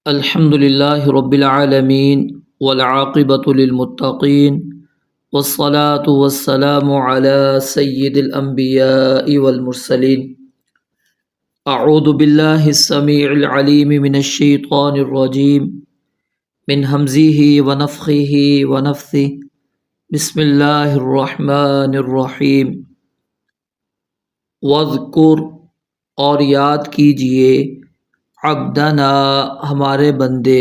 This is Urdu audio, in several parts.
الحمد للہ رب العالمین والعاقبۃ للمتقین والصلاة والسلام علی سید الانبیاء والمرسلین اعوذ باللہ السمیع العلیم من الشیطان الرجیم من ہمزہ ونفخہ ونفثہ بسم اللہ الرحمن الرحیم وَاذْكُرْ اور یاد کیجئے عبدنا ہمارے بندے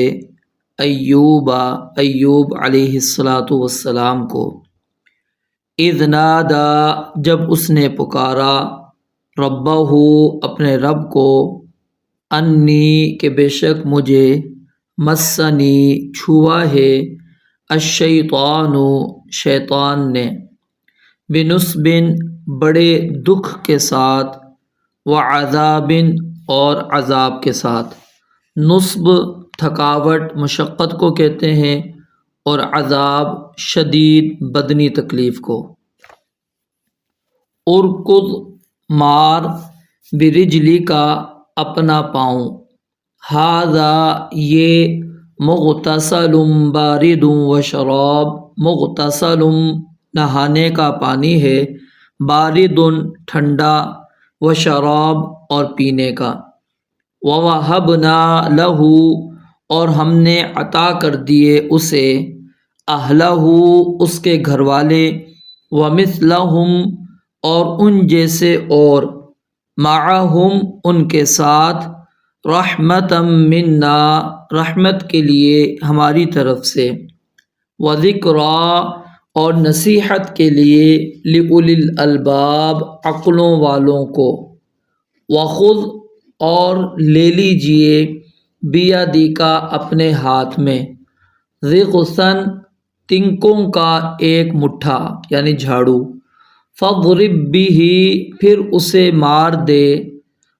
ایوب علیہ السلام کو اذ نادا جب اس نے پکارا ربہ اپنے رب کو انی کہ بے شک مجھے مسنی چھوا ہے الشیطان شیطان نے بنصب بڑے دکھ کے ساتھ وعذاب اور عذاب کے ساتھ۔ نصب تھکاوٹ مشقت کو کہتے ہیں اور عذاب شدید بدنی تکلیف کو۔ ارکض مار برجلی کا اپنا پاؤں، ھذا یہ مغتسل بارد و شراب مغتسل نہانے کا پانی ہے، بارد ٹھنڈا و شراب اور پینے کا۔ وَوَهَبْنَا لَهُ اور ہم نے عطا کر دیے اسے اہلہ اس کے گھر والے وَمِثْلَهُمْ اور ان جیسے اور معہم ان کے ساتھ رحمتم منا رحمت کے لیے ہماری طرف سے وذکریٰ اور نصیحت کے لیے لِأُولِي الْأَلْبَابِ عقلوں والوں کو۔ وَخُذْ اور لے لیجئے بیدیکا اپنے ہاتھ میں ضغثاً تنکوں کا ایک مٹھا یعنی جھاڑو، فَاضْرِب بِّهِ پھر اسے مار دے،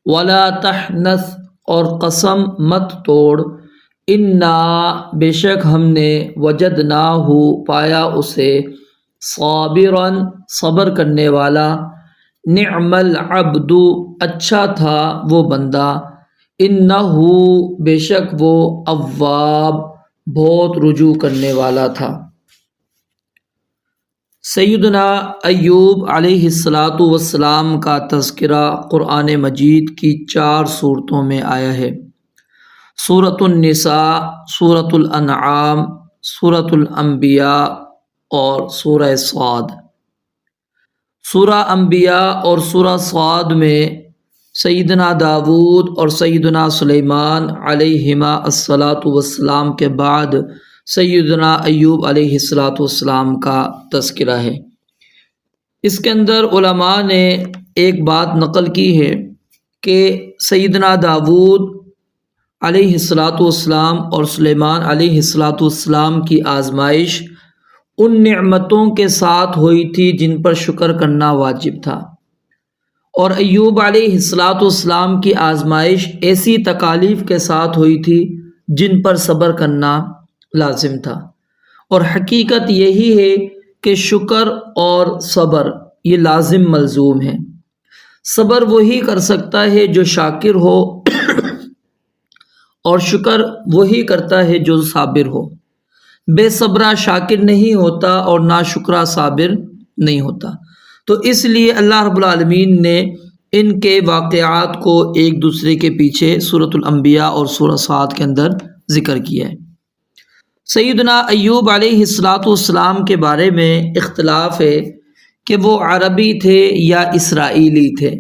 وَلَا تَحْنَثْ اور قسم مت توڑ، اِنَّا بے شک ہم نے وجدناہ پایا اسے صابراً صبر کرنے والا، نعم العبد اچھا تھا وہ بندہ، انہ بے شک وہ اواب بہت رجوع کرنے والا تھا۔ سیدنا ایوب علیہ السلام کا تذکرہ قرآن مجید کی 4 صورتوں میں آیا ہے، سورۃ النساء، سورۃ الانعام، سورۃ الانبیاء اور سورہ صاد۔ سورہ انبیاء اور سورہ صاد میں سیدنا داود اور سیدنا سلیمان علیہما السلام کے بعد سیدنا ایوب علیہ السلام کا تذکرہ ہے۔ اس کے اندر علماء نے ایک بات نقل کی ہے کہ سیدنا داود علیہ السلام اور سلیمان علیہ السلام کی آزمائش ان نعمتوں کے ساتھ ہوئی تھی جن پر شکر کرنا واجب تھا، اور ایوب علیہ السلام کی آزمائش ایسی تکالیف کے ساتھ ہوئی تھی جن پر صبر کرنا لازم تھا۔ اور حقیقت یہی ہے کہ شکر اور صبر یہ لازم ملزوم ہے۔ صبر وہی کر سکتا ہے جو شاکر ہو اور شکر وہی کرتا ہے جو صابر ہو۔ بے صبرہ شاکر نہیں ہوتا اور ناشکرہ صابر نہیں ہوتا۔ تو اس لیے اللہ رب العالمین نے ان کے واقعات کو ایک دوسرے کے پیچھے سورۃ الانبیاء اور سورہ صاد کے اندر ذکر کیا ہے۔ سیدنا ایوب علیہ السلام کے بارے میں اختلاف ہے کہ وہ عربی تھے یا اسرائیلی تھے،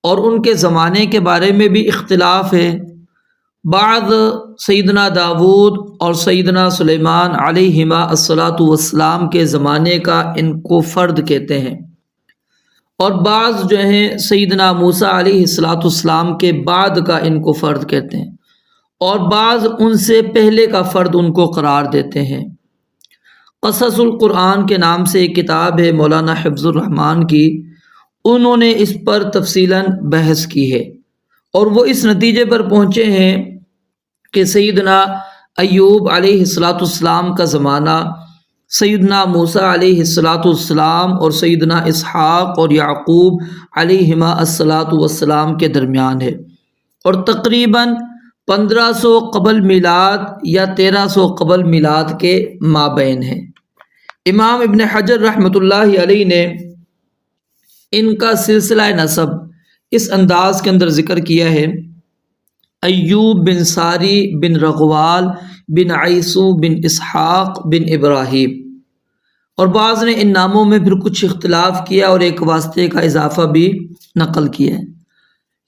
اور ان کے زمانے کے بارے میں بھی اختلاف ہے۔ بعض سیدنا داود اور سیدنا سلیمان علیہما السلام کے زمانے کا ان کو فرد کہتے ہیں، اور بعض جو ہیں سیدنا موسیٰ علیہ السلام کے بعد کا ان کو فرد کہتے ہیں، اور بعض ان سے پہلے کا فرد ان کو قرار دیتے ہیں۔ قصص القرآن کے نام سے ایک کتاب ہے مولانا حفظ الرحمان کی، انہوں نے اس پر تفصیلاً بحث کی ہے، اور وہ اس نتیجے پر پہنچے ہیں کہ سیدنا ایوب علیہ السلام کا زمانہ سیدنا موسیٰ علیہ السلام اور سیدنا اسحاق اور یعقوب علیہما السلام کے درمیان ہے، اور تقریباً 1500 قبل میلاد یا 1300 قبل میلاد کے مابین ہے۔ امام ابن حجر رحمۃ اللہ علیہ نے ان کا سلسلہ نسب اس انداز کے اندر ذکر کیا ہے: ایوب بن ساری بن رغوال بن عیسو بن اسحاق بن ابراہیم، اور بعض نے ان ناموں میں پھر کچھ اختلاف کیا اور ایک واسطے کا اضافہ بھی نقل کیا ہے۔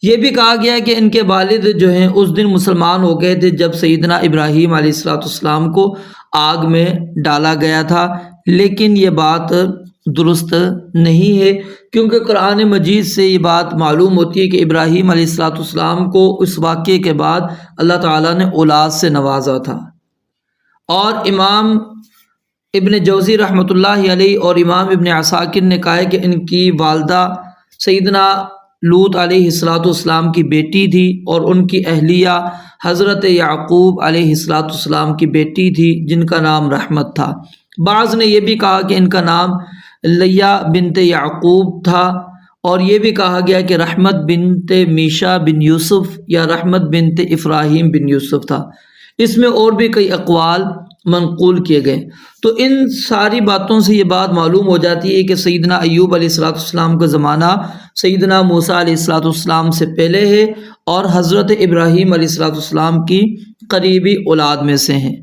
یہ بھی کہا گیا ہے کہ ان کے والد جو ہیں اس دن مسلمان ہو گئے تھے جب سیدنا ابراہیم علیہ السلام کو آگ میں ڈالا گیا تھا، لیکن یہ بات درست نہیں ہے، کیونکہ قرآن مجید سے یہ بات معلوم ہوتی ہے کہ ابراہیم علیہ السلام کو اس واقعے کے بعد اللہ تعالیٰ نے اولاد سے نوازا تھا۔ اور امام ابن جوزی رحمۃ اللہ علیہ اور امام ابن عساکر نے کہا ہے کہ ان کی والدہ سیدنا لوط علیہ السلام کی بیٹی تھی، اور ان کی اہلیہ حضرت یعقوب علیہ السلام کی بیٹی تھی جن کا نام رحمت تھا۔ بعض نے یہ بھی کہا کہ ان کا نام لیا بنت یعقوب تھا، اور یہ بھی کہا گیا کہ رحمت بنت میشا بن یوسف یا رحمت بنت افراہیم بن یوسف تھا۔ اس میں اور بھی کئی اقوال منقول کیے گئے۔ تو ان ساری باتوں سے یہ بات معلوم ہو جاتی ہے کہ سیدنا ایوب علیہ السلام کا زمانہ سیدنا موسیٰ علیہ السلام سے پہلے ہے، اور حضرت ابراہیم علیہ السلام کی قریبی اولاد میں سے ہیں۔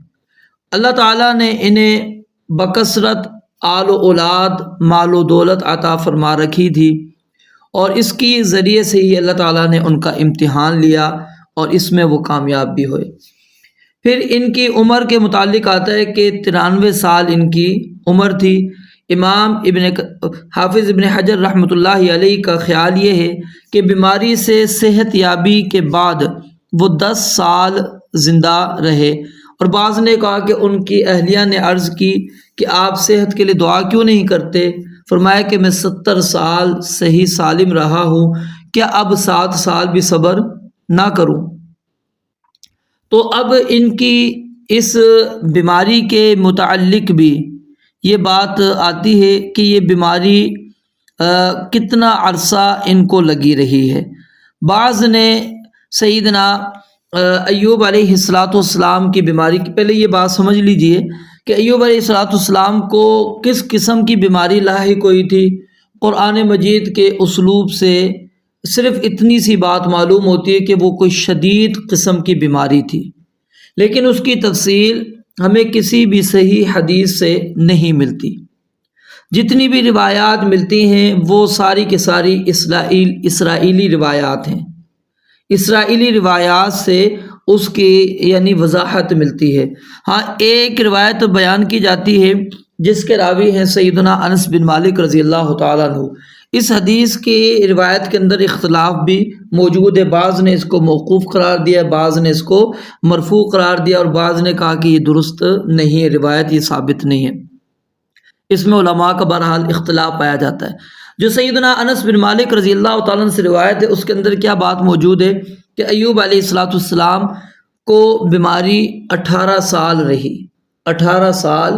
اللہ تعالیٰ نے انہیں بکثرت آل و اولاد، مال و دولت عطا فرما رکھی تھی، اور اس کی ذریعے سے ہی اللہ تعالیٰ نے ان کا امتحان لیا اور اس میں وہ کامیاب بھی ہوئے۔ پھر ان کی عمر کے متعلق آتا ہے کہ 93 سال ان کی عمر تھی۔ امام حافظ ابن حجر رحمۃ اللہ علیہ کا خیال یہ ہے کہ بیماری سے صحت یابی کے بعد وہ 10 سال زندہ رہے، اور بعض نے کہا کہ ان کی اہلیہ نے عرض کی کہ آپ صحت کے لیے دعا کیوں نہیں کرتے؟ فرمایا کہ میں 70 سال صحیح سالم رہا ہوں، کیا اب 7 سال بھی صبر نہ کروں؟ تو اب ان کی اس بیماری کے متعلق بھی یہ بات آتی ہے کہ یہ بیماری کتنا عرصہ ان کو لگی رہی ہے۔ بعض نے سیدنا ایوب علیہ السلام کی بیماری کی، پہلے یہ بات سمجھ لیجئے کہ ایوب علیہ السلام کو کس قسم کی بیماری لاحق ہوئی تھی۔ قرآن مجید کے اسلوب سے صرف اتنی سی بات معلوم ہوتی ہے کہ وہ کوئی شدید قسم کی بیماری تھی، لیکن اس کی تفصیل ہمیں کسی بھی صحیح حدیث سے نہیں ملتی۔ جتنی بھی روایات ملتی ہیں وہ ساری کی ساری اسرائیلی روایات ہیں۔ اسرائیلی روایات سے اس کی یعنی وضاحت ملتی ہے۔ ہاں، ایک روایت بیان کی جاتی ہے جس کے راوی ہیں سیدنا انس بن مالک رضی اللہ تعالیٰ عنہ۔ اس حدیث کی روایت کے اندر اختلاف بھی موجود ہے، بعض نے اس کو موقوف قرار دیا، بعض نے اس کو مرفوع قرار دیا، اور بعض نے کہا کہ یہ درست نہیں ہے روایت، یہ ثابت نہیں ہے۔ اس میں علماء کا بہرحال اختلاف پایا جاتا ہے۔ جو سیدنا انس بن مالک رضی اللہ تعالیٰ عنہ سے روایت ہے اس کے اندر کیا بات موجود ہے کہ ایوب علیہ السلام کو بیماری 18 سال رہی، 18 سال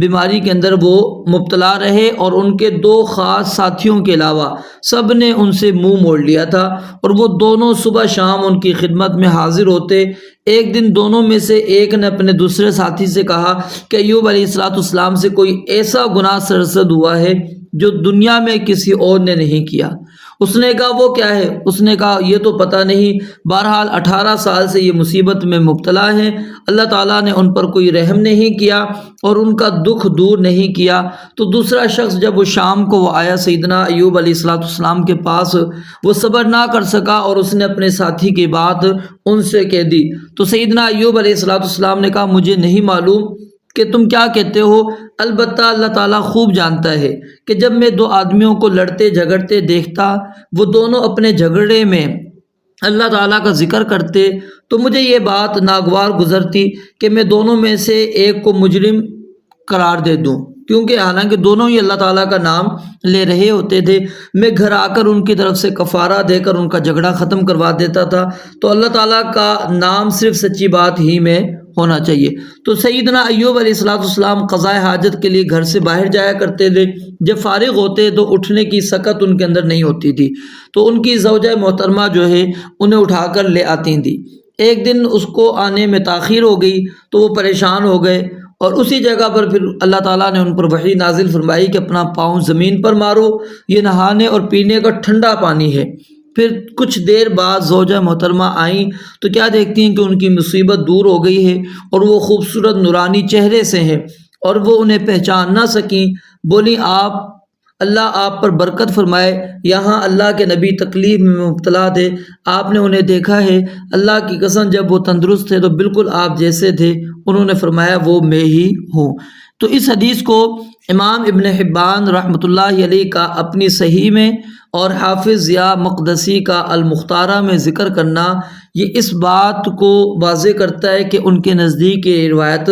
بیماری کے اندر وہ مبتلا رہے، اور ان کے 2 خاص ساتھیوں کے علاوہ سب نے ان سے منہ موڑ لیا تھا، اور وہ دونوں صبح شام ان کی خدمت میں حاضر ہوتے۔ ایک دن دونوں میں سے ایک نے اپنے دوسرے ساتھی سے کہا کہ ایوب علیہ السلام سے کوئی ایسا گناہ سرزد ہوا ہے جو دنیا میں کسی اور نے نہیں کیا۔ اس نے کہا وہ کیا ہے؟ اس نے کہا یہ تو پتہ نہیں، بہرحال 18 سال سے یہ مصیبت میں مبتلا ہیں، اللہ تعالیٰ نے ان پر کوئی رحم نہیں کیا اور ان کا دکھ دور نہیں کیا۔ تو دوسرا شخص جب وہ شام کو وہ آیا سیدنا ایوب علیہ السلام کے پاس، وہ صبر نہ کر سکا اور اس نے اپنے ساتھی کی بات ان سے کہہ دی۔ تو سیدنا ایوب علیہ السلام نے کہا مجھے نہیں معلوم کہ تم کیا کہتے ہو، البتہ اللہ تعالیٰ خوب جانتا ہے کہ جب میں 2 آدمیوں کو لڑتے جھگڑتے دیکھتا، وہ دونوں اپنے جھگڑے میں اللہ تعالیٰ کا ذکر کرتے، تو مجھے یہ بات ناگوار گزرتی کہ میں دونوں میں سے ایک کو مجرم قرار دے دوں، کیونکہ حالانکہ دونوں ہی اللہ تعالیٰ کا نام لے رہے ہوتے تھے۔ میں گھر آ کر ان کی طرف سے کفارہ دے کر ان کا جھگڑا ختم کروا دیتا تھا، تو اللہ تعالیٰ کا نام صرف سچی بات ہی میں ہونا چاہیے۔ تو سیدنا ایوب علیہ السلام قضاء حاجت کے لیے گھر سے باہر جایا کرتے تھے، جب فارغ ہوتے تو اٹھنے کی سکت ان کے اندر نہیں ہوتی تھی، تو ان کی زوجہ محترمہ جو ہے انہیں اٹھا کر لے آتی تھی۔ ایک دن اس کو آنے میں تاخیر ہو گئی تو وہ پریشان ہو گئے، اور اسی جگہ پر پھر اللہ تعالیٰ نے ان پر وحی نازل فرمائی کہ اپنا پاؤں زمین پر مارو، یہ نہانے اور پینے کا ٹھنڈا پانی ہے۔ پھر کچھ دیر بعد زوجہ محترمہ آئیں تو کیا دیکھتی ہیں کہ ان کی مصیبت دور ہو گئی ہے اور وہ خوبصورت نورانی چہرے سے ہیں، اور وہ انہیں پہچان نہ سکیں۔ بولی اللہ آپ پر برکت فرمائے، یہاں اللہ کے نبی تکلیف میں مبتلا تھے، آپ نے انہیں دیکھا ہے؟ اللہ کی قسم جب وہ تندرست تھے تو بالکل آپ جیسے تھے۔ انہوں نے فرمایا وہ میں ہی ہوں۔ تو اس حدیث کو امام ابن حبان رحمۃ اللہ علیہ کا اپنی صحیح میں اور حافظ ضیاء مقدسی کا المختارہ میں ذکر کرنا، یہ اس بات کو واضح کرتا ہے کہ ان کے نزدیک یہ روایت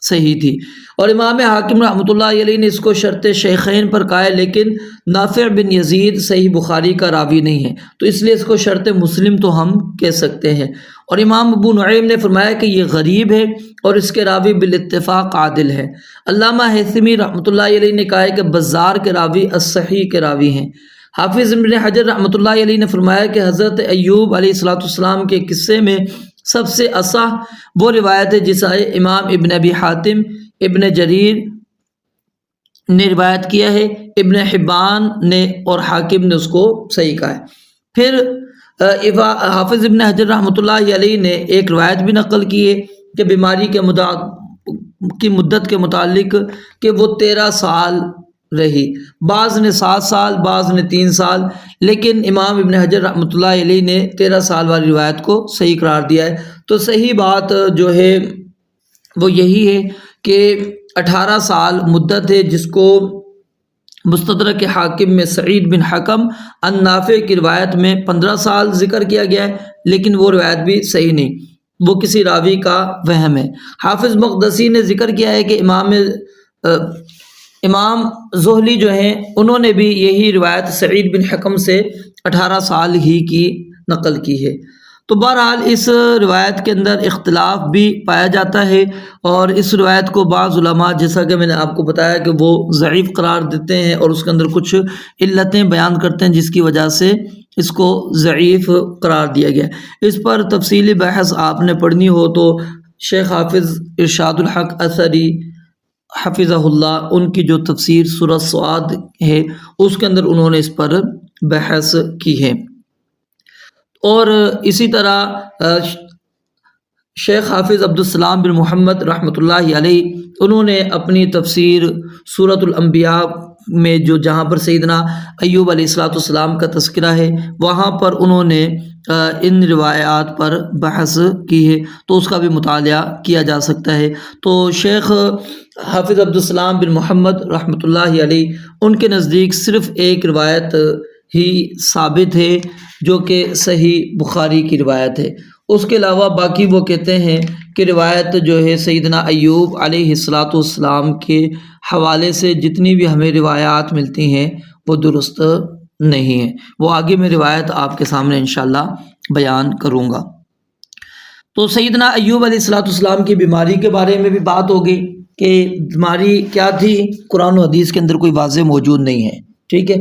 صحیح تھی۔ اور امام حاکم رحمۃ اللہ علیہ نے اس کو شرط شیخین پر کہا ہے، لیکن نافع بن یزید صحیح بخاری کا راوی نہیں ہے، تو اس لیے اس کو شرط مسلم تو ہم کہہ سکتے ہیں۔ اور امام ابو نعیم نے فرمایا کہ یہ غریب ہے اور اس کے راوی بالاتفاق عادل ہے۔ علامہ حیثمی رحمۃ اللہ علیہ نے کہا ہے کہ بزار کے راوی الصحیح کے راوی ہیں۔ حافظ ابن حجر رحمۃ اللہ علیہ نے فرمایا کہ حضرت ایوب علیہ السلام کے قصے میں سب سے اصح وہ روایت ہے جسے امام ابن ابی حاتم، ابن جریر نے روایت کیا ہے، ابن حبان نے اور حاکم نے اس کو صحیح کہا ہے۔ پھر حافظ ابن حجر رحمۃ اللہ علیہ نے ایک روایت بھی نقل کی ہے کہ بیماری کی مدت کے متعلق کہ وہ 13 سال رہی، بعض نے 7 سال، بعض نے 3 سال، لیکن امام ابن حجر رحمۃ اللہ علیہ نے 13 سال والی روایت کو صحیح قرار دیا ہے۔ تو صحیح بات جو ہے وہ یہی ہے کہ 18 سال مدت ہے، جس کو مستدرک حاکم میں سعید بن حکم عن نافع کی روایت میں 15 سال ذکر کیا گیا ہے، لیکن وہ روایت بھی صحیح نہیں، وہ کسی راوی کا وہم ہے۔ حافظ مقدسی نے ذکر کیا ہے کہ امام زہلی جو ہیں انہوں نے بھی یہی روایت سعید بن حکم سے 18 سال ہی کی نقل کی ہے۔ تو بہرحال اس روایت کے اندر اختلاف بھی پایا جاتا ہے، اور اس روایت کو بعض علماء، جیسا کہ میں نے آپ کو بتایا کہ وہ ضعیف قرار دیتے ہیں اور اس کے اندر کچھ علتیں بیان کرتے ہیں جس کی وجہ سے اس کو ضعیف قرار دیا گیا۔ اس پر تفصیلی بحث آپ نے پڑھنی ہو تو شیخ حافظ ارشاد الحق اثری حفظہ اللہ، ان کی جو تفسیر سورۃ صاد ہے اس کے اندر انہوں نے اس پر بحث کی ہے۔ اور اسی طرح شیخ حافظ عبدالسلام بن محمد رحمۃ اللہ علیہ، انہوں نے اپنی تفسیر سورۃ الانبیاء میں جہاں پر سیدنا ایوب علیہ السلام کا تذکرہ ہے، وہاں پر انہوں نے ان روایات پر بحث کی ہے، تو اس کا بھی مطالعہ کیا جا سکتا ہے۔ تو شیخ حافظ عبدالسلام بن محمد رحمۃ اللہ علیہ، ان کے نزدیک صرف ایک روایت ہی ثابت ہے جو کہ صحیح بخاری کی روایت ہے، اس کے علاوہ باقی وہ کہتے ہیں کہ روایت جو ہے سیدنا ایوب علیہ السلام کے حوالے سے جتنی بھی ہمیں روایات ملتی ہیں وہ درست نہیں ہیں۔ وہ آگے میں روایت آپ کے سامنے انشاءاللہ بیان کروں گا۔ تو سیدنا ایوب علیہ السلام کی بیماری کے بارے میں بھی بات ہو گئی کہ بیماری کیا تھی، قرآن و حدیث کے اندر کوئی واضح موجود نہیں ہے، ٹھیک ہے۔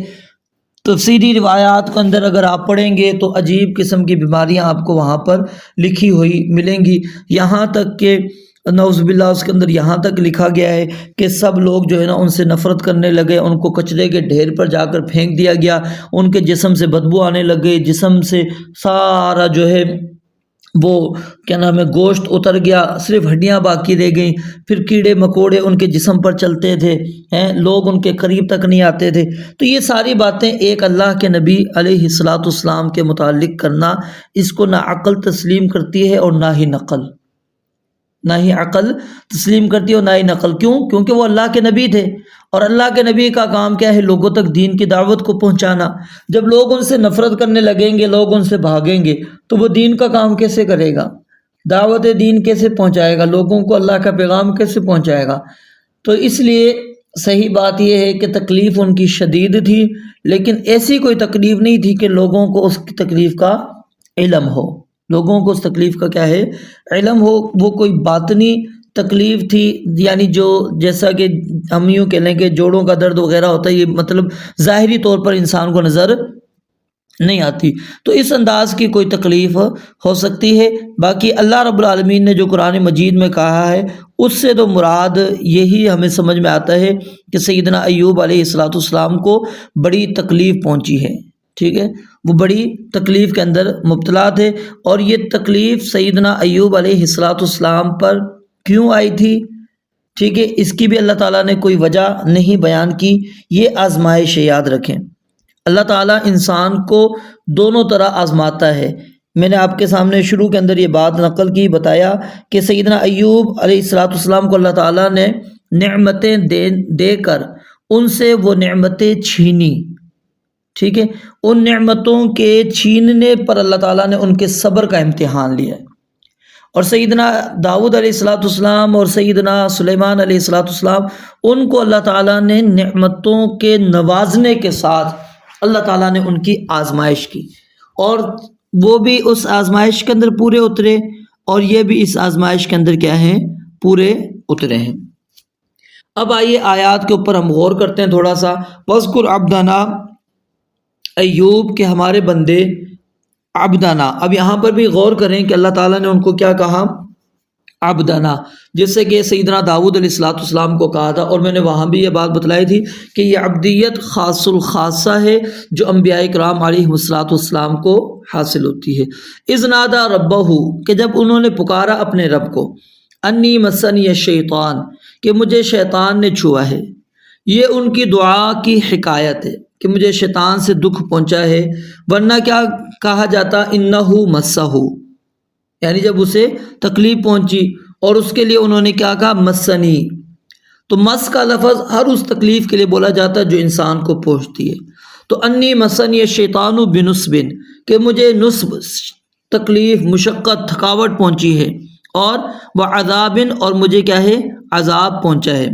تفسیری روایات کے اندر اگر آپ پڑھیں گے تو عجیب قسم کی بیماریاں آپ کو وہاں پر لکھی ہوئی ملیں گی، یہاں تک کہ نعوذ باللہ اس کے اندر یہاں تک لکھا گیا ہے کہ سب لوگ جو ہے نا ان سے نفرت کرنے لگے، ان کو کچرے کے ڈھیر پر جا کر پھینک دیا گیا، ان کے جسم سے بدبو آنے لگے، جسم سے سارا جو ہے وہ کیا نام ہے گوشت اتر گیا، صرف ہڈیاں باقی رہ گئیں، پھر کیڑے مکوڑے ان کے جسم پر چلتے تھے، لوگ ان کے قریب تک نہیں آتے تھے۔ تو یہ ساری باتیں ایک اللہ کے نبی علیہ السلام کے متعلق کرنا، اس کو نہ عقل تسلیم کرتی ہے اور نہ ہی نقل، نہ ہی عقل تسلیم کرتی ہے اور نہ ہی نقل۔ کیوں؟ کیونکہ وہ اللہ کے نبی تھے، اور اللہ کے نبی کا کام کیا ہے؟ لوگوں تک دین کی دعوت کو پہنچانا۔ جب لوگ ان سے نفرت کرنے لگیں گے، لوگ ان سے بھاگیں گے، تو وہ دین کا کام کیسے کرے گا؟ دعوت دین کیسے پہنچائے گا؟ لوگوں کو اللہ کا پیغام کیسے پہنچائے گا؟ تو اس لیے صحیح بات یہ ہے کہ تکلیف ان کی شدید تھی، لیکن ایسی کوئی تکلیف نہیں تھی کہ لوگوں کو اس کی تکلیف کا علم ہو، لوگوں کو اس تکلیف کا کیا ہے؟ علم ہو۔ وہ کوئی باطنی تکلیف تھی، یعنی جو جیسا کہ ہم یوں کہہ لیں کہ جوڑوں کا درد وغیرہ ہوتا ہے، یہ مطلب ظاہری طور پر انسان کو نظر نہیں آتی، تو اس انداز کی کوئی تکلیف ہو سکتی ہے۔ باقی اللہ رب العالمین نے جو قرآن مجید میں کہا ہے اس سے تو مراد یہی ہمیں سمجھ میں آتا ہے کہ سیدنا ایوب علیہ السلام کو بڑی تکلیف پہنچی ہے، ٹھیک ہے، وہ بڑی تکلیف کے اندر مبتلا تھے، اور یہ تکلیف سیدنا ایوب علیہ السلام پر کیوں آئی تھی، ٹھیک ہے، اس کی بھی اللہ تعالیٰ نے کوئی وجہ نہیں بیان کی۔ یہ آزمائش ہے، یاد رکھیں، اللہ تعالیٰ انسان کو دونوں طرح آزماتا ہے۔ میں نے آپ کے سامنے شروع کے اندر یہ بات نقل کی، بتایا کہ سیدنا ایوب علیہ السلام کو اللہ تعالیٰ نے نعمتیں دے کر ان سے وہ نعمتیں چھینی، ٹھیک ہے، ان نعمتوں کے چھیننے پر اللہ تعالیٰ نے ان کے صبر کا امتحان لیا ہے۔ اور سیدنا داؤد علیہ السلام اور سیدنا سلیمان علیہ السلام، ان کو اللہ تعالیٰ نے نعمتوں کے نوازنے کے ساتھ اللہ تعالیٰ نے ان کی آزمائش کی، اور وہ بھی اس آزمائش کے اندر پورے اترے، اور یہ بھی اس آزمائش کے اندر کیا ہیں، پورے اترے ہیں۔ اب آئیے آیات کے اوپر ہم غور کرتے ہیں تھوڑا سا۔ وَاذْكُرْ عَبْدَنَا ایوب کے ہمارے بندے عبدنا، اب یہاں پر بھی غور کریں کہ اللہ تعالیٰ نے ان کو کیا کہا، عبدنا، جس سے کہ سیدنا داؤد علیہ السلام کو کہا تھا، اور میں نے وہاں بھی یہ بات بتلائی تھی کہ یہ عبدیت خاص الخاصہ ہے جو انبیاء کرام علیہ السلام کو حاصل ہوتی ہے۔ اذ نادى ربہ، کہ جب انہوں نے پکارا اپنے رب کو، انی مسنی الشیطان، کہ مجھے شیطان نے چھوا ہے، یہ ان کی دعا کی حکایت ہے کہ مجھے شیطان سے دکھ پہنچا ہے، ورنہ کیا کہا جاتا، انہ مسہ، یعنی جب اسے تکلیف پہنچی، اور اس کے لیے انہوں نے کیا کہا، مسنی، تو مس کا لفظ ہر اس تکلیف کے لیے بولا جاتا ہے جو انسان کو پہنچتی ہے۔ تو انی مسنی الشیطان بنصب، کہ مجھے نصب، تکلیف، مشقت، تھکاوٹ پہنچی ہے، اور وعذاب، اور مجھے کیا ہے، عذاب پہنچا ہے،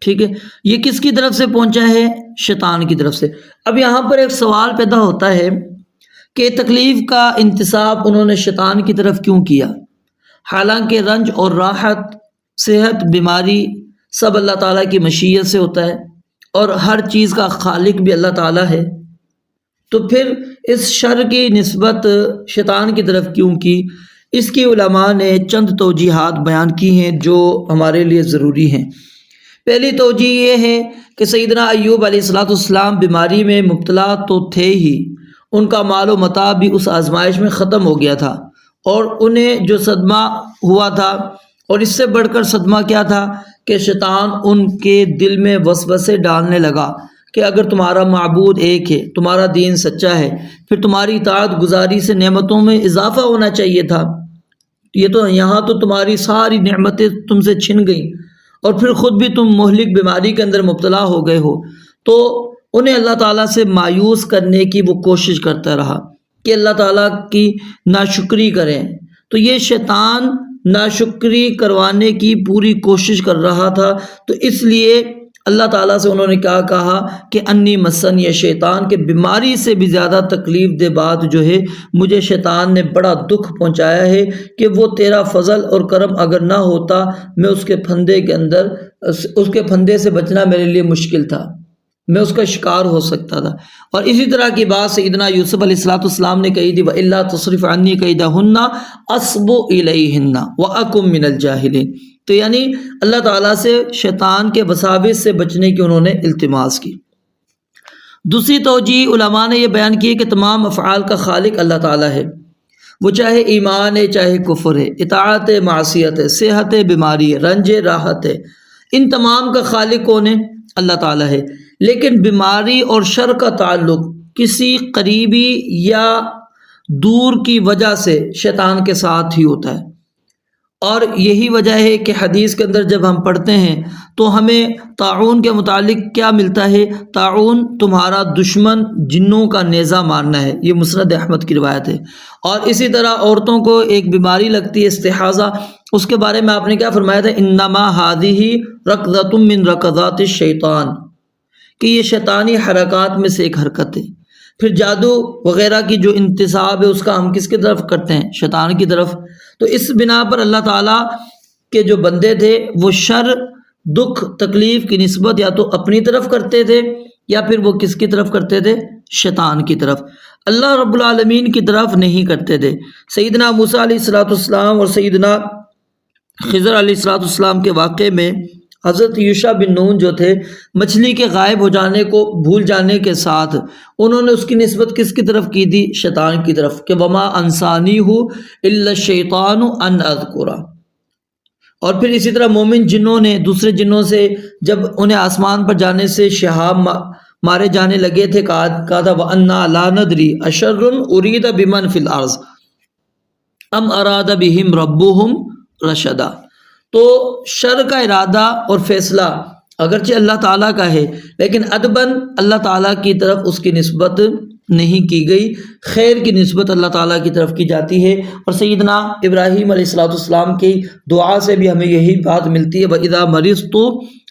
ٹھیک ہے، یہ کس کی طرف سے پہنچا ہے، شیطان کی طرف سے۔ اب یہاں پر ایک سوال پیدا ہوتا ہے کہ تکلیف کا انتساب انہوں نے شیطان کی طرف کیوں کیا، حالانکہ رنج اور راحت، صحت، بیماری سب اللہ تعالیٰ کی مشیت سے ہوتا ہے، اور ہر چیز کا خالق بھی اللہ تعالیٰ ہے، تو پھر اس شر کی نسبت شیطان کی طرف کیوں کی؟ اس کی علماء نے چند توجیحات بیان کی ہیں جو ہمارے لیے ضروری ہیں۔ پہلی توجیہ یہ ہے کہ سیدنا ایوب علیہ السلام بیماری میں مبتلا تو تھے ہی، ان کا مال و متاع بھی اس آزمائش میں ختم ہو گیا تھا، اور انہیں جو صدمہ ہوا تھا، اور اس سے بڑھ کر صدمہ کیا تھا کہ شیطان ان کے دل میں وسوسے ڈالنے لگا کہ اگر تمہارا معبود ایک ہے، تمہارا دین سچا ہے، پھر تمہاری اطاعت گزاری سے نعمتوں میں اضافہ ہونا چاہیے تھا، یہ تو یہاں تو تمہاری ساری نعمتیں تم سے چھن گئیں، اور پھر خود بھی تم مہلک بیماری کے اندر مبتلا ہو گئے ہو۔ تو انہیں اللہ تعالیٰ سے مایوس کرنے کی وہ کوشش کرتا رہا کہ اللہ تعالیٰ کی ناشکری کریں، تو یہ شیطان ناشکری کروانے کی پوری کوشش کر رہا تھا، تو اس لیے اللہ تعالیٰ سے انہوں نے کیا کہا کہ انی مسن یہ شیطان، کہ بیماری سے بھی زیادہ تکلیف دہ بات جو ہے، مجھے شیطان نے بڑا دکھ پہنچایا ہے کہ وہ تیرا فضل اور کرم اگر نہ ہوتا، میں اس کے پھندے سے بچنا میرے لیے مشکل تھا، میں اس کا شکار ہو سکتا تھا۔ اور اسی طرح کی بات سیدنا یوسف علیہ السلام نے کہی تھی، وَإِلَّا تَصْرِفْ عَنِّي كَيْدَهُنَّ أَصْبُ إِلَيْهِنَّ وَأَكُن مِّنَ الْجَاهِلِينَ، تو یعنی اللہ تعالیٰ سے شیطان کے وساوس سے بچنے کی انہوں نے التماس کی۔ دوسری توجیہ علماء نے یہ بیان کی ہے کہ تمام افعال کا خالق اللہ تعالیٰ ہے، وہ چاہے ایمان ہے، چاہے کفر ہے، اطاعت ہے، معصیت ہے، صحت ہے، بیماری ہے، رنج ہے، راحت ہے، ان تمام کا خالق کون ہے؟ اللہ تعالیٰ ہے۔ لیکن بیماری اور شر کا تعلق کسی قریبی یا دور کی وجہ سے شیطان کے ساتھ ہی ہوتا ہے، اور یہی وجہ ہے کہ حدیث کے اندر جب ہم پڑھتے ہیں تو ہمیں طاعون کے متعلق کیا ملتا ہے؟ طاعون تمہارا دشمن جنوں کا نیزہ مارنا ہے، یہ مسند احمد کی روایت ہے۔ اور اسی طرح عورتوں کو ایک بیماری لگتی ہے استحاضہ، اس کے بارے میں آپ نے کیا فرمایا تھا؟ انما ہذہ رکضۃ من رکضات الشیطان، کہ یہ شیطانی حرکات میں سے ایک حرکت ہے۔ پھر جادو وغیرہ کی جو انتساب ہے اس کا ہم کس کی طرف کرتے ہیں؟ شیطان کی طرف۔ تو اس بنا پر اللہ تعالیٰ کے جو بندے تھے وہ شر، دکھ، تکلیف کی نسبت یا تو اپنی طرف کرتے تھے، یا پھر وہ کس کی طرف کرتے تھے؟ شیطان کی طرف، اللہ رب العالمین کی طرف نہیں کرتے تھے۔ سیدنا موسیٰ علیہ السلام اور سیدنا خضر علیہ السلام کے واقعے میں حضرت یوشع بن نون جو تھے، مچھلی کے غائب ہو جانے کو بھول جانے کے ساتھ انہوں نے اس کی نسبت کس کی طرف کی تھی؟ شیطان کی طرف، کہ وما انسانیہ الا الشیطان ان اذکرہ۔ اور پھر اسی طرح مومن جنوں نے دوسرے جنوں سے جب انہیں آسمان پر جانے سے شہاب مارے جانے لگے تھے، کہا تھا وَأَنَّا لَا نَدْرِي أَشَرٌ أُرِيدَ بِمَنْ فِي الْأَرْضِ أَمْ أَرَادَ بِهِمْ رَبُّهُمْ رَشَدًا۔ تو شر کا ارادہ اور فیصلہ اگرچہ اللہ تعالیٰ کا ہے، لیکن ادباً اللہ تعالیٰ کی طرف اس کی نسبت نہیں کی گئی، خیر کی نسبت اللہ تعالیٰ کی طرف کی جاتی ہے۔ اور سیدنا ابراہیم علیہ السلام کی دعا سے بھی ہمیں یہی بات ملتی ہے، وَإِذَا مَرِضْتُ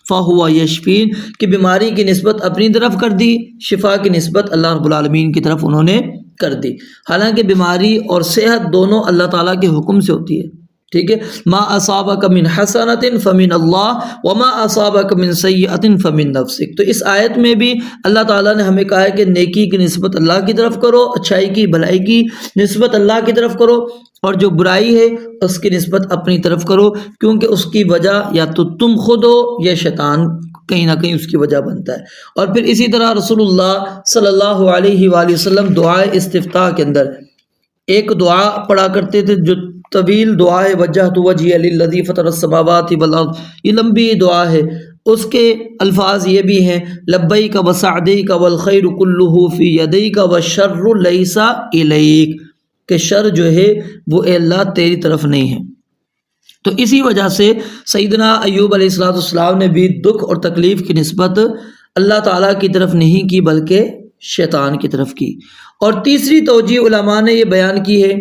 فَهُوَ يَشْفِينِ، کہ بیماری کی نسبت اپنی طرف کر دی، شفا کی نسبت اللہ رب العالمین کی طرف انہوں نے کر دی، حالانکہ بیماری اور صحت دونوں اللہ تعالیٰ کے حکم سے ہوتی ہے، ٹھیک ہے۔ ما اصابک من حسنۃ فمن اللہ وما اصابک من سیئۃ فمن نفسک۔ تو اس آیت میں بھی اللہ تعالیٰ نے ہمیں کہا ہے کہ نیکی کی نسبت اللہ کی طرف کرو، اچھائی کی بھلائی کی نسبت اللہ کی طرف کرو، اور جو برائی ہے اس کی نسبت اپنی طرف کرو، کیونکہ اس کی وجہ یا تو تم خود ہو یا شیطان کہیں نہ کہیں اس کی وجہ بنتا ہے۔ اور پھر اسی طرح رسول اللہ صلی اللہ علیہ وآلہ وسلم دعائے استفتاح کے اندر ایک دعا پڑھا کرتے تھے جو طویل دعا ہے، وجہت وجہی للذی فطر السماوات والارض، یہ لمبی دعا ہے۔ اس کے الفاظ یہ بھی ہیں لبیک وسعدیک والخیر کلہ فی یدیک والشر لیس الیک، کہ شر جو ہے وہ اے اللہ تیری طرف نہیں ہے۔ تو اسی وجہ سے سیدنا ایوب علیہ السلام نے بھی دکھ اور تکلیف کی نسبت اللہ تعالیٰ کی طرف نہیں کی بلکہ شیطان کی طرف کی۔ اور تیسری توجیہ علماء نے یہ بیان کی ہے،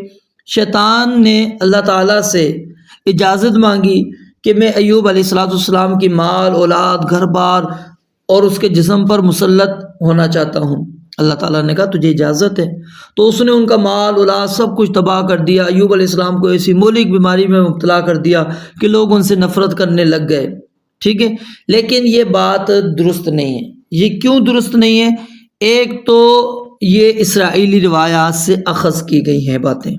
شیطان نے اللہ تعالیٰ سے اجازت مانگی کہ میں ایوب علیہ السلام کی مال، اولاد، گھر بار اور اس کے جسم پر مسلط ہونا چاہتا ہوں۔ اللہ تعالیٰ نے کہا تجھے اجازت ہے، تو اس نے ان کا مال، اولاد سب کچھ تباہ کر دیا۔ ایوب علیہ السلام کو ایسی مہلک بیماری میں مبتلا کر دیا کہ لوگ ان سے نفرت کرنے لگ گئے، ٹھیک ہے۔ لیکن یہ بات درست نہیں ہے۔ یہ کیوں درست نہیں ہے؟ ایک تو یہ اسرائیلی روایات سے اخذ کی گئی ہیں باتیں،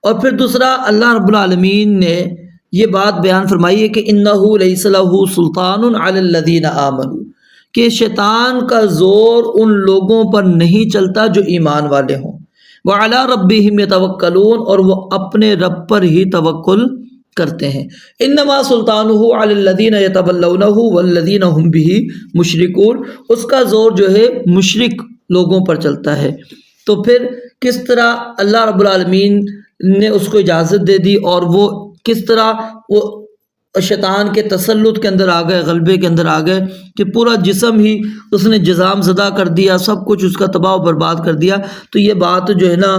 اور پھر دوسرا اللہ رب العالمین نے یہ بات بیان فرمائی ہے کہ انہ لیس لہ سلطان علی الذین آمنوا، کہ شیطان کا زور ان لوگوں پر نہیں چلتا جو ایمان والے ہوں، وعلی ربہم یتوکلون، اور وہ اپنے رب پر ہی توکل کرتے ہیں۔ انما سلطانہ علی الذین یتولونہ والذین هم بہ مشرکون، اس کا زور جو ہے مشرک لوگوں پر چلتا ہے۔ تو پھر کس طرح اللہ رب العالمین نے اس کو اجازت دے دی، اور وہ کس طرح وہ شیطان کے تسلط کے اندر آ گئے، غلبے کے اندر آ گئے، کہ پورا جسم ہی اس نے جزام زدہ کر دیا، سب کچھ اس کا تباہ و برباد کر دیا۔ تو یہ بات جو ہے نا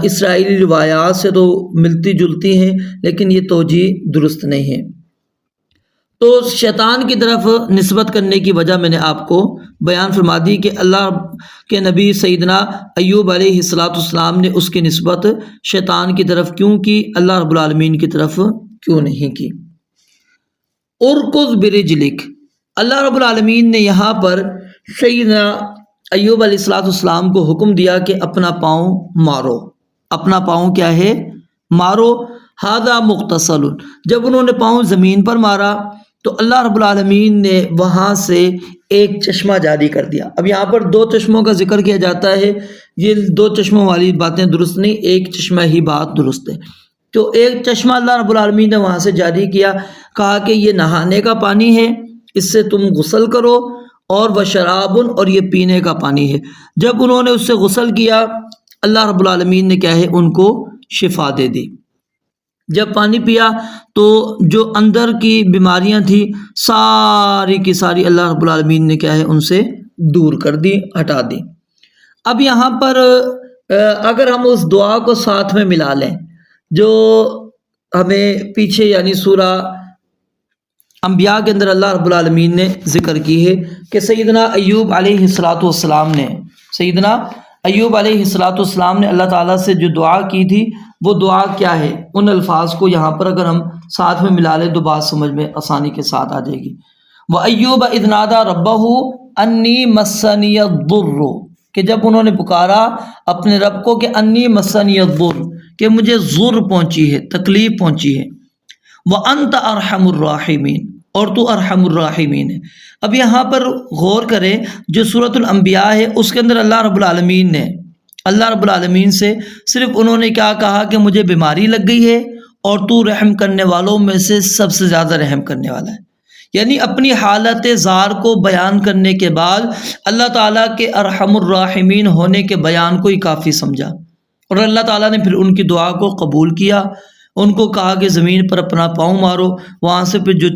اسرائیلی روایات سے تو ملتی جلتی ہیں، لیکن یہ توجیہ درست نہیں ہے۔ تو شیطان کی طرف نسبت کرنے کی وجہ میں نے آپ کو بیان فرما دی کہ اللہ کے نبی سیدنا ایوب علیہ السلام نے اس کی نسبت شیطان کی طرف کیوں کی، اللہ رب العالمین کی طرف کیوں نہیں کی۔ ارکض برجلک، اللہ رب العالمین نے یہاں پر سیدنا ایوب علیہ السلام کو حکم دیا کہ اپنا پاؤں مارو۔ اپنا پاؤں کیا ہے؟ مارو۔ ھذا مغتسل، جب انہوں نے پاؤں زمین پر مارا تو اللہ رب العالمین نے وہاں سے ایک چشمہ جاری کر دیا۔ اب یہاں پر دو چشموں کا ذکر کیا جاتا ہے، یہ دو چشموں والی باتیں درست نہیں، ایک چشمہ ہی بات درست ہے۔ تو ایک چشمہ اللہ رب العالمین نے وہاں سے جاری کیا، کہا کہ یہ نہانے کا پانی ہے، اس سے تم غسل کرو، اور وشرابن، اور یہ پینے کا پانی ہے۔ جب انہوں نے اس سے غسل کیا، اللہ رب العالمین نے کیا ہے ان کو شفا دے دی۔ جب پانی پیا تو جو اندر کی بیماریاں تھیں ساری کی ساری اللہ رب العالمین نے کیا ہے ان سے دور کر دی، ہٹا دی۔ اب یہاں پر اگر ہم اس دعا کو ساتھ میں ملا لیں جو ہمیں پیچھے یعنی سورہ انبیاء کے اندر اللہ رب العالمین نے ذکر کی ہے کہ سیدنا ایوب علیہ السلام نے اللہ تعالیٰ سے جو دعا کی تھی وہ دعا کیا ہے، ان الفاظ کو یہاں پر اگر ہم ساتھ میں ملا لیں تو بات سمجھ میں آسانی کے ساتھ آ جائے گی۔ وَأَيُّوبَ إِذْ نَادَى رَبَّهُ أَنِّي مَسَّنِيَ الضُّرُّ، کہ جب انہوں نے پکارا اپنے رب کو کہ انی مسنی الضر، کہ مجھے ضر پہنچی ہے، تکلیف پہنچی ہے، وانت ارحم الراحمین، اور تو ارحم الراحمین ہے۔ اب یہاں پر غور کریں، جو سورۃ الانبیاء ہے اس کے اندر اللہ رب العالمین سے صرف انہوں نے کیا کہا کہ مجھے بیماری لگ گئی ہے اور تو رحم کرنے والوں میں سے سب سے زیادہ رحم کرنے والا ہے، یعنی اپنی حالت زار کو بیان کرنے کے بعد اللہ تعالیٰ کے ارحم الراحمین ہونے کے بیان کو ہی کافی سمجھا، اور اللہ تعالیٰ نے پھر ان کی دعا کو قبول کیا، ان کو کہا کہ زمین پر اپنا پاؤں مارو، وہاں سے پھر جو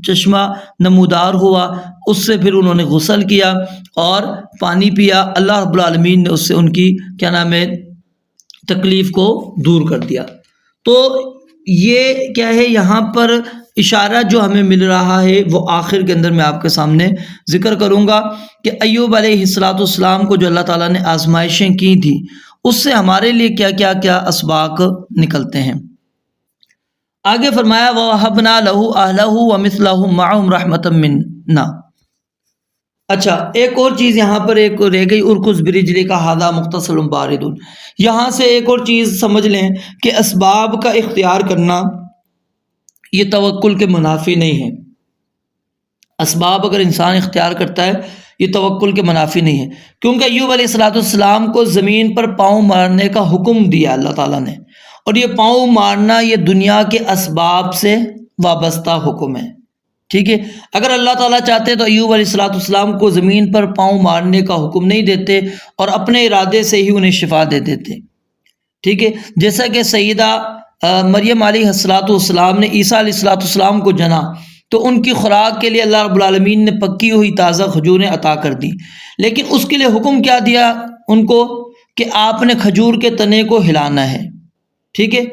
چشمہ نمودار ہوا اس سے پھر انہوں نے غسل کیا اور پانی پیا، اللہ رب العالمین نے اس سے ان کی تکلیف کو دور کر دیا۔ تو یہ کیا ہے، یہاں پر اشارہ جو ہمیں مل رہا ہے وہ آخر کے اندر میں آپ کے سامنے ذکر کروں گا کہ ایوب علیہ السلام کو جو اللہ تعالیٰ نے آزمائشیں کی تھی اس سے ہمارے لیے کیا کیا کیا اسباق نکلتے ہیں۔ آگے فرمایا وَوَهَبْنَا لَهُ أَهْلَهُ وَمِثْلَهُمْ مَعَهُمْ رَحْمَةً مِنَّا۔ اچھا، ایک اور چیز یہاں پر ایک رہ گئی، ارکض برجلک کا ھذا مغتسل بارد، یہاں سے ایک اور چیز سمجھ لیں کہ اسباب کا اختیار کرنا یہ توکل کے منافی نہیں ہے۔ اسباب اگر انسان اختیار کرتا ہے یہ توکل کے منافی نہیں ہے، کیونکہ ایوب علیہ السلام کو زمین پر پاؤں مارنے کا حکم دیا اللہ تعالیٰ نے، اور یہ پاؤں مارنا یہ دنیا کے اسباب سے وابستہ حکم ہے، ٹھیک ہے۔ اگر اللہ تعالیٰ چاہتے تو ایوب علیہ السلام کو زمین پر پاؤں مارنے کا حکم نہیں دیتے اور اپنے ارادے سے ہی انہیں شفا دے دیتے، ٹھیک ہے۔ جیسا کہ سیدہ مریم علیہ السلام نے عیسیٰ علیہ السلام کو جنا تو ان کی خوراک کے لیے اللہ رب العالمین نے پکی ہوئی تازہ کھجوریں عطا کر دی، لیکن اس کے لیے حکم کیا دیا ان کو کہ آپ نے کھجور کے تنے کو ہلانا ہے، ٹھیک ہے۔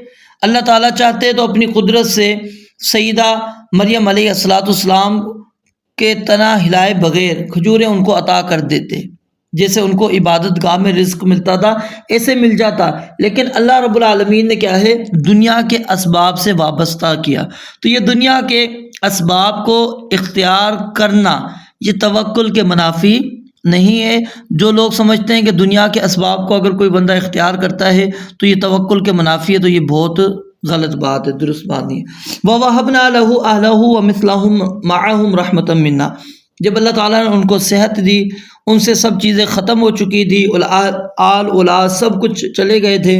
اللہ تعالیٰ چاہتے تو اپنی قدرت سے سیدہ مریم علیہ السلام کے تنا ہلائے بغیر کھجوریں ان کو عطا کر دیتے، جیسے ان کو عبادت گاہ میں رزق ملتا تھا ایسے مل جاتا، لیکن اللہ رب العالمین نے کیا ہے دنیا کے اسباب سے وابستہ کیا۔ تو یہ دنیا کے اسباب کو اختیار کرنا یہ توکل کے منافی نہیں ہے۔ جو لوگ سمجھتے ہیں کہ دنیا کے اسباب کو اگر کوئی بندہ اختیار کرتا ہے تو یہ توکل کے منافی ہے، تو یہ بہت غلط بات ہے، درست بات نہیں ہے۔ وَوَهَبْنَا لَهُ أَهْلَهُ وَمِثْلَهُمْ مَعَهُمْ رَحْمَةً مِنَّا، جب اللہ تعالیٰ نے ان کو صحت دی، ان سے سب چیزیں ختم ہو چکی تھی، آل اولاد سب کچھ چلے گئے تھے،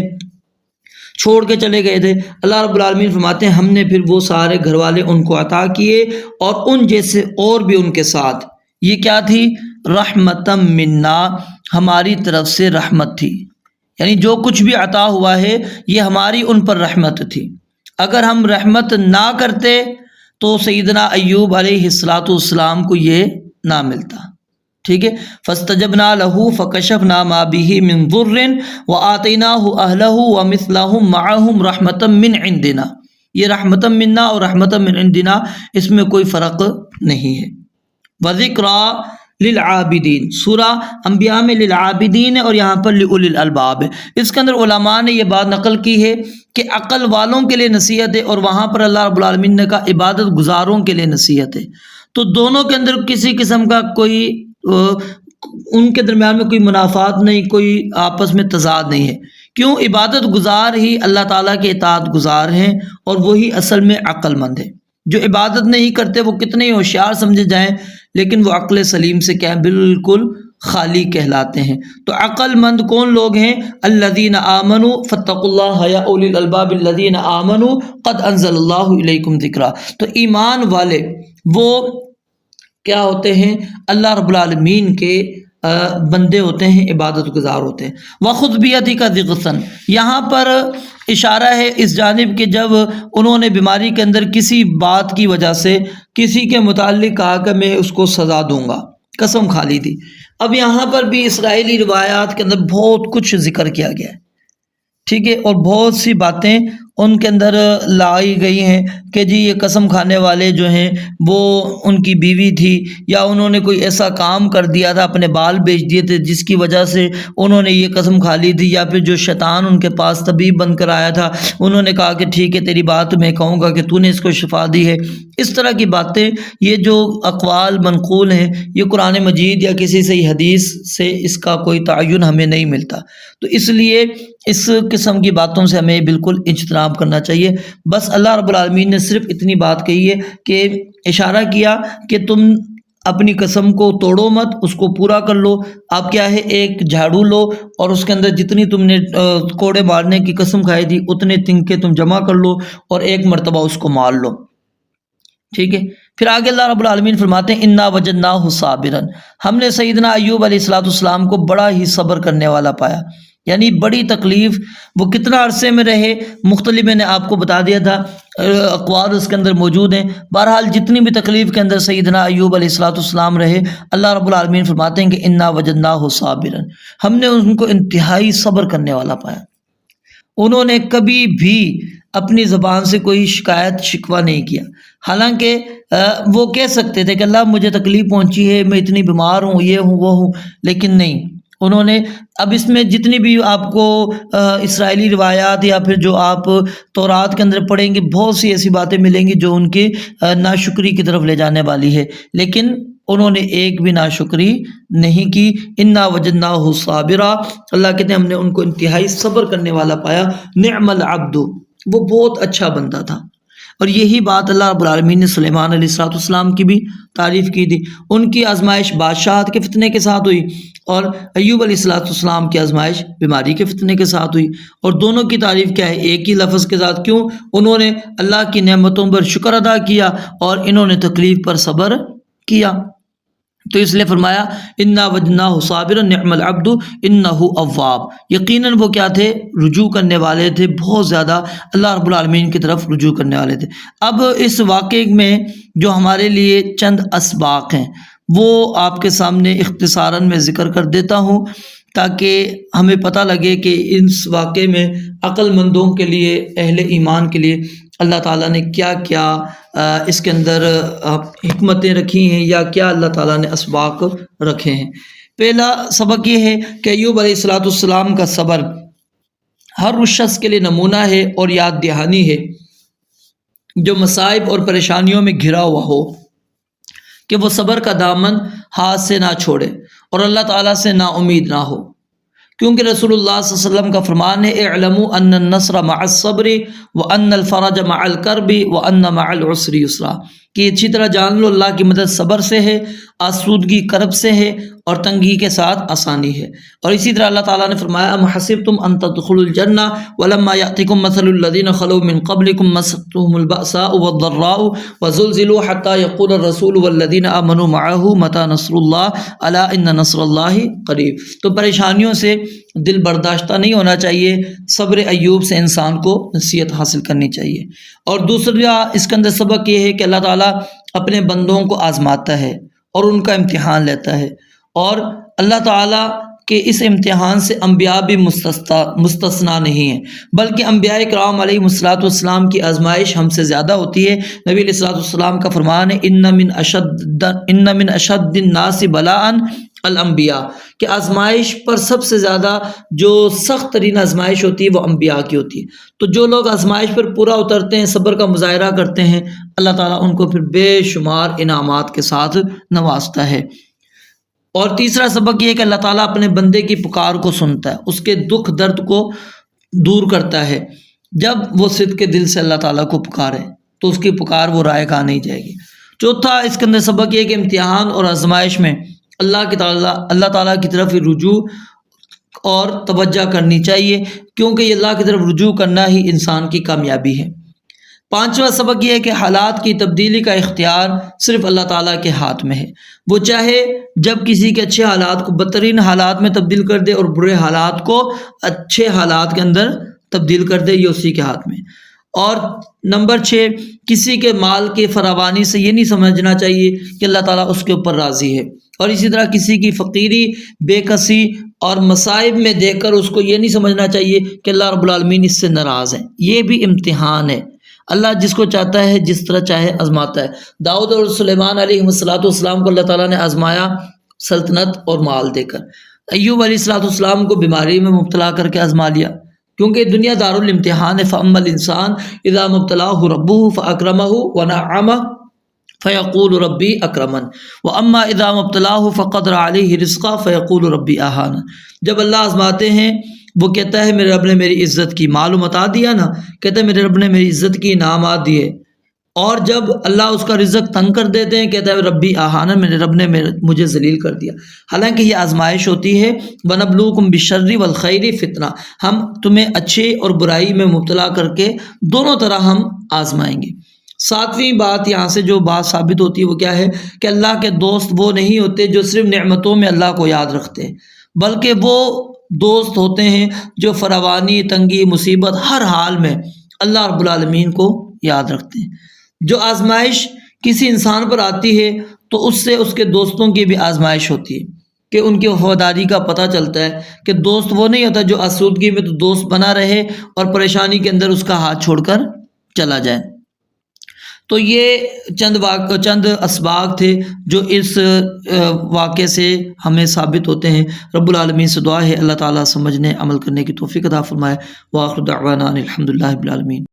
چھوڑ کے چلے گئے تھے، اللہ رب العالمین فرماتے ہیں ہم نے پھر وہ سارے گھر والے ان کو عطا کیے اور ان جیسے اور بھی ان کے ساتھ۔ یہ کیا تھی؟ رحمتم منا، ہماری طرف سے رحمت تھی، یعنی جو کچھ بھی عطا ہوا ہے یہ ہماری ان پر رحمت تھی۔ اگر ہم رحمت نہ کرتے تو سیدنا ایوب علیہ السلام کو یہ نہ ملتا، ٹھیک ہے۔ فاستجبنا له فکشفنا ما به من ضر وآتیناہ اہلہ ومثلہم معہم رحمتا من عندنا، یہ رحمتا منا اور رحمتا من عندنا اس میں کوئی فرق نہیں ہے۔ وذکریٰ للعابدین، سورہ انبیاء میں للعابدین ہے اور یہاں پر لأولی الالباب ہے۔ اس کے اندر علماء نے یہ بات نقل کی ہے کہ عقل والوں کے لیے نصیحت ہے، اور وہاں پر اللہ رب العالمین نے کہا عبادت گزاروں کے لیے نصیحت ہے۔ تو دونوں کے اندر کسی قسم کا کوئی ان کے درمیان میں کوئی منافات نہیں، کوئی آپس میں تضاد نہیں ہے۔ کیوں؟ عبادت گزار ہی اللہ تعالیٰ کے اطاعت گزار ہیں اور وہی اصل میں عقل مند ہے۔ جو عبادت نہیں کرتے وہ کتنے ہی ہوشیار سمجھے جائیں لیکن وہ عقل سلیم سے کیا بالکل خالی کہلاتے ہیں۔ تو عقل مند کون لوگ ہیں؟ الذین آمنوا فاتقوا اللہ یا اولی الالباب الذین آمنوا قد انزل اللہ الیکم ذکرا۔ تو ایمان والے وہ کیا ہوتے ہیں؟ اللہ رب العالمین کے بندے ہوتے ہیں، عبادت گزار ہوتے ہیں۔ وَخُذْ بِيَدِكَ ضِغْثًا، یہاں پر اشارہ ہے اس جانب کہ جب انہوں نے بیماری کے اندر کسی بات کی وجہ سے کسی کے متعلق کہا کہ میں اس کو سزا دوں گا، قسم کھا لی تھی۔ اب یہاں پر بھی اسرائیلی روایات کے اندر بہت کچھ ذکر کیا گیا ہے، ٹھیک ہے، اور بہت سی باتیں ان کے اندر لائی گئی ہیں کہ جی یہ قسم کھانے والے جو ہیں وہ ان کی بیوی تھی، یا انہوں نے کوئی ایسا کام کر دیا تھا، اپنے بال بیچ دیے تھے جس کی وجہ سے انہوں نے یہ قسم کھا لی تھی، یا پھر جو شیطان ان کے پاس طبیب بن کر آیا تھا انہوں نے کہا کہ ٹھیک ہے تیری بات میں کہوں گا کہ تو نے اس کو شفا دی ہے۔ اس طرح کی باتیں، یہ جو اقوال منقول ہیں، یہ قرآن مجید یا کسی صحیح حدیث سے اس کا کوئی تعین ہمیں نہیں ملتا، تو اس لیے اس قسم کی باتوں سے ہمیں بالکل اجتناب کرنا چاہیے۔ بس اللہ رب العالمین نے صرف اتنی بات کہی ہے کہ اشارہ کیا کہ تم اپنی قسم کو توڑو مت، اس کو پورا کر لو۔ آپ کیا ہے، ایک جھاڑو لو اور اس کے اندر جتنی تم نے کوڑے مارنے کی قسم کھائی تھی اتنے تنکے تم جمع کر لو اور ایک مرتبہ اس کو مار لو، ٹھیک ہے۔ پھر آگے اللہ رب العالمین فرماتے ہیں انا وجدناہ صابرا، ہم نے سیدنا ایوب علیہ السلام کو بڑا ہی صبر کرنے والا پایا، یعنی بڑی تکلیف، وہ کتنا عرصے میں رہے مختلف، میں نے آپ کو بتا دیا تھا، اقوال اس کے اندر موجود ہیں۔ بہرحال جتنی بھی تکلیف کے اندر سیدنا ایوب علیہ السلام رہے، اللہ رب العالمین فرماتے ہیں کہ انا وجدناہ صابرا، ہم نے ان کو انتہائی صبر کرنے والا پایا۔ انہوں نے کبھی بھی اپنی زبان سے کوئی شکایت شکوہ نہیں کیا، حالانکہ وہ کہہ سکتے تھے کہ اللہ مجھے تکلیف پہنچی ہے، میں اتنی بیمار ہوں، یہ ہوں وہ ہوں، لیکن نہیں، انہوں نے اب اس میں جتنی بھی آپ کو اسرائیلی روایات یا پھر جو آپ تورات کے اندر پڑھیں گے بہت سی ایسی باتیں ملیں گی جو ان کی ناشکری کی طرف لے جانے والی ہے، لیکن انہوں نے ایک بھی ناشکری نہیں کی۔ انا وجدناہ صابرا، اللہ کہتے ہیں ہم نے ان کو انتہائی صبر کرنے والا پایا۔ نعم العبد، وہ بہت اچھا بندہ تھا۔ اور یہی بات اللہ رب العالمین نے سلیمان علیہ السلام کی بھی تعریف کی تھی۔ ان کی آزمائش بادشاہت کے فتنے کے ساتھ ہوئی، اور ایوب علیہ السلام کی آزمائش بیماری کے فتنے کے ساتھ ہوئی، اور دونوں کی تعریف کیا ہے، ایک ہی لفظ کے ساتھ، کیوں؟ انہوں نے اللہ کی نعمتوں پر شکر ادا کیا اور انہوں نے تکلیف پر صبر کیا، تو اس لیے فرمایا انا وجدناہ صابرا نعم العبد انہ اواب، یقیناً وہ کیا تھے، رجوع کرنے والے تھے، بہت زیادہ اللہ رب العالمین کی طرف رجوع کرنے والے تھے۔ اب اس واقعے میں جو ہمارے لیے چند اسباق ہیں وہ آپ کے سامنے اختصاراً میں ذکر کر دیتا ہوں تاکہ ہمیں پتہ لگے کہ اس واقعے میں عقل مندوں کے لیے، اہل ایمان کے لیے اللہ تعالیٰ نے کیا کیا اس کے اندر حکمتیں رکھی ہیں، یا کیا اللہ تعالیٰ نے اسباق رکھے ہیں۔ پہلا سبق یہ ہے کہ ایوب علیہ السلام کا صبر ہر اس شخص کے لیے نمونہ ہے اور یاد دہانی ہے جو مصائب اور پریشانیوں میں گھرا ہوا ہو، کہ وہ صبر کا دامن ہاتھ سے نہ چھوڑے اور اللہ تعالیٰ سے نا امید نہ ہو، کیونکہ رسول اللہ صلی اللہ علیہ وسلم کا فرمان ہے اعلموا ان النصر مع الصبر وان الفرج مع الكرب وان مع العسر یسرا، کہ اچھی طرح جان لو اللہ کی مدد صبر سے ہے، آسودگی کرب سے ہے، اور تنگی کے ساتھ آسانی ہے۔ اور اسی طرح اللہ تعالیٰ نے فرمایا ام حسبتم ان تدخلوا الجنہ ولما یأتکم مثل الذین خلوا من قبلکم مستهم البأساء والضراء وزلزلوا حتى يقول الرسول والذین آمنوا معه متى نصر اللہ الا ان نصر اللہ قریب۔ تو پریشانیوں سے دل برداشتہ نہیں ہونا چاہیے، صبر ایوب سے انسان کو نصیحت حاصل کرنی چاہیے۔ اور دوسرا اس کے اندر سبق یہ ہے کہ اللہ تعالیٰ اپنے بندوں کو آزماتا ہے اور ان کا امتحان لیتا ہے، اور اللہ تعالیٰ کہ اس امتحان سے انبیاء بھی مستثنا نہیں ہیں، بلکہ انبیاء کرام علیہ السلام کی آزمائش ہم سے زیادہ ہوتی ہے۔ نبی علیہ السلام کا فرمان ہے ان من اشد الناس بلاء الانبیاء، کہ آزمائش پر سب سے زیادہ جو سخت ترین آزمائش ہوتی ہے وہ انبیاء کی ہوتی ہے۔ تو جو لوگ آزمائش پر پورا اترتے ہیں، صبر کا مظاہرہ کرتے ہیں، اللہ تعالیٰ ان کو پھر بے شمار انعامات کے ساتھ نوازتا ہے۔ اور تیسرا سبق یہ ہے کہ اللہ تعالیٰ اپنے بندے کی پکار کو سنتا ہے، اس کے دکھ درد کو دور کرتا ہے۔ جب وہ صدق کے دل سے اللہ تعالیٰ کو پکارے تو اس کی پکار وہ رائے گاہ نہیں جائے گی۔ چوتھا اس کے اندر سبق یہ ہے کہ امتحان اور آزمائش میں اللہ تعالیٰ کی طرف رجوع اور توجہ کرنی چاہیے، کیونکہ یہ اللہ کی طرف رجوع کرنا ہی انسان کی کامیابی ہے۔ پانچواں سبق یہ ہے کہ حالات کی تبدیلی کا اختیار صرف اللہ تعالیٰ کے ہاتھ میں ہے، وہ چاہے جب کسی کے اچھے حالات کو بدترین حالات میں تبدیل کر دے اور برے حالات کو اچھے حالات کے اندر تبدیل کر دے، یہ اسی کے ہاتھ میں۔ اور نمبر 6، کسی کے مال کی فراوانی سے یہ نہیں سمجھنا چاہیے کہ اللہ تعالیٰ اس کے اوپر راضی ہے، اور اسی طرح کسی کی فقیری، بے کسی اور مصائب میں دیکھ کر اس کو یہ نہیں سمجھنا چاہیے کہ اللہ رب العالمین اس سے ناراض ہے. یہ بھی امتحان ہے. اللہ جس کو چاہتا ہے جس طرح چاہے آزماتا ہے. داؤد اور سلیمان علیہ السلام کو اللہ تعالیٰ نے آزمایا سلطنت اور مال دے کر. ایوب علیہ السلام کو بیماری میں مبتلا کر کے آزما لیا، کیونکہ دنیا دار الامتحان ہے. فَأَمَّا الْإِنسَانُ إِذَا مُبْتَلَاهُ رَبُّهُ فَأَكْرَمَهُ وَنَعَّمَهُ فَيَقُولُ رَبِّي أَكْرَمَنِ وَأَمَّا إِذَا مُبْتَلَاهُ فَقَدَرَ عَلَيْهِ رِزْقَهُ فَيَقُولُ رَبِّي أَهَانَ. جب اللہ آزماتے ہیں وہ کہتا ہے میرے رب نے میری عزت کی. معلوم عطا دیا نا، کہتا ہے میرے رب نے میری عزت کی، انعامات دیے. اور جب اللہ اس کا رزق تنگ کر دیتے ہیں کہتا ہے ربی آہانا، میرے رب نے مجھے ذلیل کر دیا. حالانکہ یہ آزمائش ہوتی ہے. وَنَبْلُوكُمْ بِالشَّرِّ وَالْخَيْرِ فتنہ، ہم تمہیں اچھے اور برائی میں مبتلا کر کے دونوں طرح ہم آزمائیں گے. ساتویں بات یہاں سے جو بات ثابت ہوتی ہے وہ کیا ہے کہ اللہ کے دوست وہ نہیں ہوتے جو صرف نعمتوں میں اللہ کو یاد رکھتے ہیں، بلکہ وہ دوست ہوتے ہیں جو فراوانی، تنگی، مصیبت، ہر حال میں اللہ رب العالمین کو یاد رکھتے ہیں. جو آزمائش کسی انسان پر آتی ہے تو اس سے اس کے دوستوں کی بھی آزمائش ہوتی ہے کہ ان کی وفاداری کا پتہ چلتا ہے کہ دوست وہ نہیں ہوتا جو آسودگی میں تو دوست بنا رہے اور پریشانی کے اندر اس کا ہاتھ چھوڑ کر چلا جائے. تو یہ چند اسباق تھے جو اس واقعے سے ہمیں ثابت ہوتے ہیں. رب العالمین سے دعا ہے اللہ تعالیٰ سمجھنے عمل کرنے کی توفیق عطا فرمائے. وآخر دعوانا الحمد للہ رب العالمین.